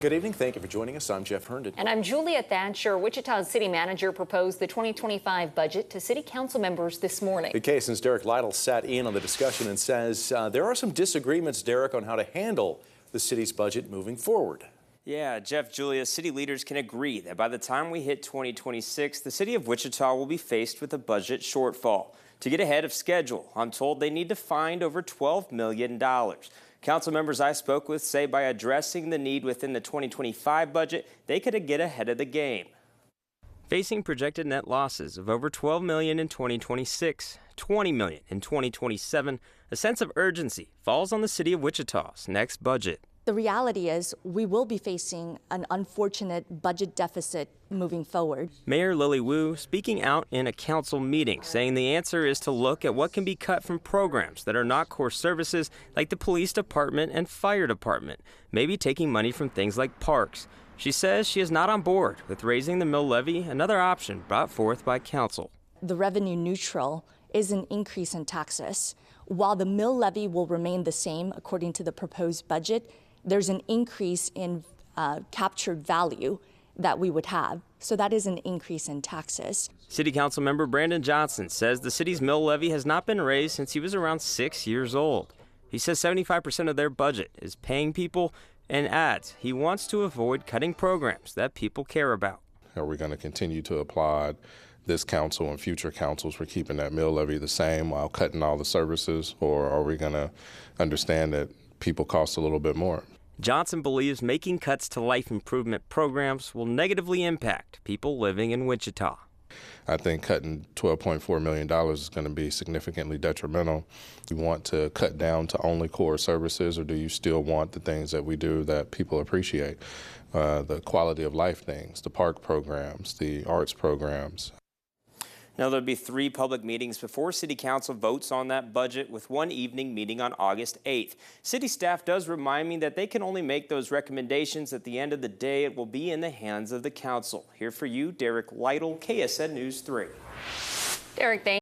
Good evening. Thank you for joining us. I'm Jeff Herndon. And I'm Julia Thatcher. Wichita's city manager proposed the 2025 budget to city council members this morning. The Since Derek Lytle sat in on the discussion and says there are some disagreements, Derek, on how to handle the city's budget moving forward. Yeah, Jeff, Julia, city leaders can agree that by the time we hit 2026, the city of Wichita will be faced with a budget shortfall. To get ahead of schedule, I'm told they need to find over $12 million. Council members I spoke with say by addressing the need within the 2025 budget, they could get ahead of the game. Facing projected net losses of over $12 million in 2026, $20 million in 2027, a sense of urgency falls on the city of Wichita's next budget. The reality is we will be facing an unfortunate budget deficit moving forward. Mayor Lily Wu speaking out in a council meeting, saying the answer is to look at what can be cut from programs that are not core services like the police department and fire department, maybe taking money from things like parks. She says she is not on board with raising the mill levy, another option brought forth by council. The revenue neutral is an increase in taxes. While the mill levy will remain the same according to the proposed budget, there's an increase in captured value that we would have. So that is an increase in taxes. City Council member Brandon Johnson says the city's mill levy has not been raised since he was around 6 years old. He says 75% of their budget is paying people and adds he wants to avoid cutting programs that people care about. Are we going to continue to applaud this council and future councils for keeping that mill levy the same while cutting all the services, or are we going to understand that people cost a little bit more? Johnson believes making cuts to life improvement programs will negatively impact people living in Wichita. I think cutting $12.4 million is going to be significantly detrimental. You want to cut down to only core services, or do you still want the things that we do that people appreciate? The quality of life things, the park programs, the arts programs. Now, there'll be 3 public meetings before City Council votes on that budget, with one evening meeting on August 8th. City staff does remind me that they can only make those recommendations. At the end of the day, it will be in the hands of the council. Here for you, Derek Lytle, KSN News 3. Derek, thank you.